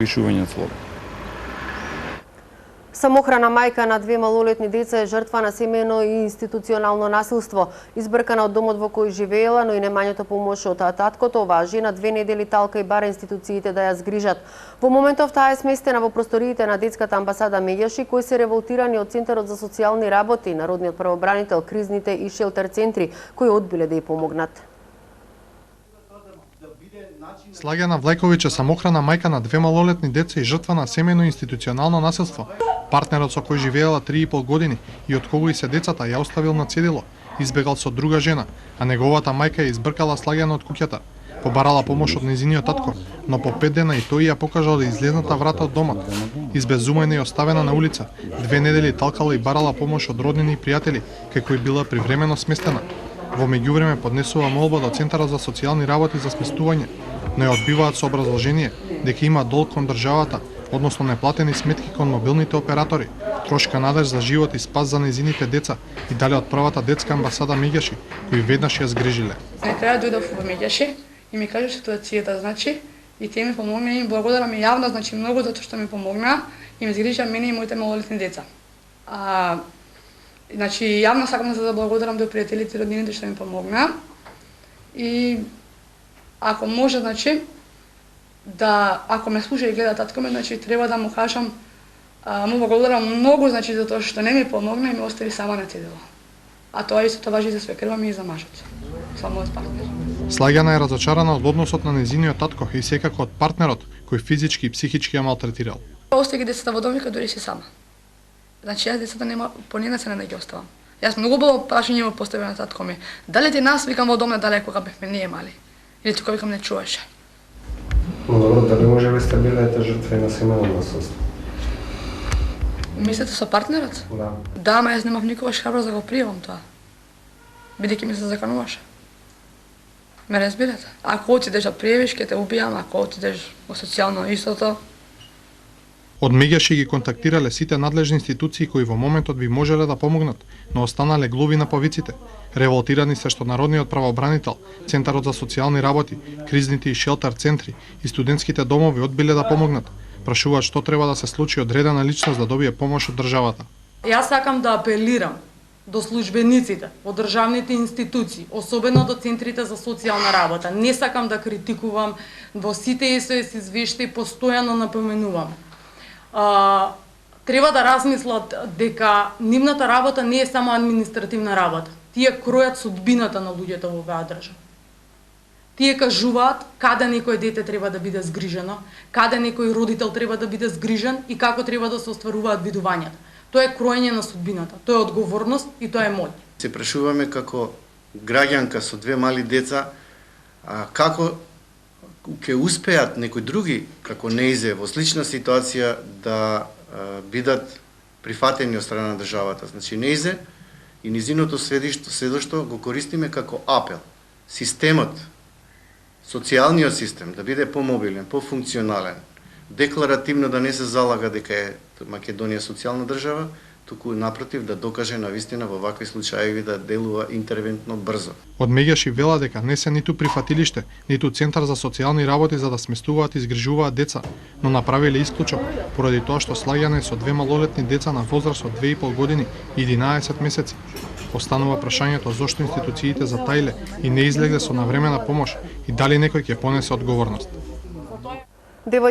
лишување од слобода. Самохрана мајка на две малолетни деца е жртва на семејно и институционално насилство. Избркана од домот во кој живеела, но и немањето помош од таткото, оваа жена 2 недели талка и бара институциите да ја згрижат. Во моментов таа е сместена во просториите на детската амбасада Меѓаши, кои се револтирани од Центарот за социјални работи, Народниот правобранител, кризните и шелтер центри, кои одбиле да ја помогнат. Слагјана Влајковиќ е самохрана мајка на 2 малолетни деца и жртва на семејно институционално насилство. Партнерот со кој живеела 3,5 години и од кого и се децата ја оставил на цедило, избегал со друга жена, а неговата мајка ја избркала Слагјана од куќата. Побарала помош од нејзиниот татко, но по 5 дена и тој ја покажал да излезната врата од домот. Избезумена и оставена на улица, 2 недели талкала и барала помош од роднини и пријатели, кај кои била привремено сместена. Во меѓувреме поднесува молба до Центарот за социјални работи за сместување, но ја одбиваат со образложение дека има долг кон државата, односно неплатени сметки кон мобилните оператори, трошка надеж за живот и спас за нејзините деца и дале од првата детска амбасада Меѓаши, кои веднаш ја згрижиле. На крај дојдов во Меѓаши и ми кажа ситуацијата, значи, и тие ми помогна и благодарам и јавно, значи многу затоа што ми помогна и ми згрижа мене и моите малолетни деца. Значи, јавно сакам да се заблагодарам до пријателите и роднините што ми помогна. И ако може, значи, да, ако ме слуша и гледа татко ме, значи, треба да му кажам, му благодарам многу, значи, за тоа што не ми помогна и ме остави сама на цедило. А тоа исто важи за свекрва ми и за мажот, со мојот партнер. Слагјана е разочарана од односот на нејзиниот татко и секако од партнерот, кој физички и психички ја малтретирал. Остави децата во домика, дури си сама. Значи, јас децата нема, по нина се не ги оставам. Јас многу било прашање му постави на татко ми. Дали ти нас, викам, во дом далеко кога бевме ние мали? Или тука, викам, не чуваше? Но добро, дали може би сте биле жртви на семејно насилство? Мислите со партнерот? Да. Да, ама јас немав никогаш храброст да го пријавам тоа. Бидејќи ми се закануваше. Ме разбирате? Ако отидеш да пријавиш, ќе те убијам, ако отидеш во социјално истото. Од Меѓаши ги контактирале сите надлежни институции кои во моментот би можеле да помогнат, но останале глуви на повиците. Револтирани се што Народниот правобранител, Центарот за социјални работи, кризните и шелтер центри и студентските домови одбиле да помогнат. Прашуваат што треба да се случи одредена личност да добие помош од државата. Јас сакам да апелирам до службениците во државните институции, особено до центрите за социјална работа. Не сакам да критикувам, во сите СОС извештаи постојано напоменувам. Треба да размислат дека нивната работа не е само административна работа. Тие кројат судбината на луѓето во оваа држава. Тие кажуваат каде некој дете треба да биде згрижено, каде некој родител треба да биде згрижен и како треба да се остваруваат видувањата. Тоа е кроење на судбината, тоа е одговорност и тоа е моќ. Се прашуваме како граѓанка со 2 мали деца, како ќе успеат некои други, како неизе, во слична ситуација да бидат прифатени од страна на државата. Значи, неизе и низиното сведоштво го користиме како апел. Системот, социјалниот систем, да биде помобилен, пофункционален, декларативно да не се залага дека е Македонија социјална држава, туку напротив да докаже навистина во вакви случаи да делува интервентно брзо. Од Меѓаши вела дека не се ниту прифатилиште, ниту Центар за социјални работи за да сместуваат и згрижуваат деца, но направиле исклучок поради тоа што Слагјана е со 2 малолетни деца на возраст од 2,5 години и 11 месеци. Останува прашањето зошто институциите затаиле и не излегле со навремена помош и дали некој ќе понесе одговорност.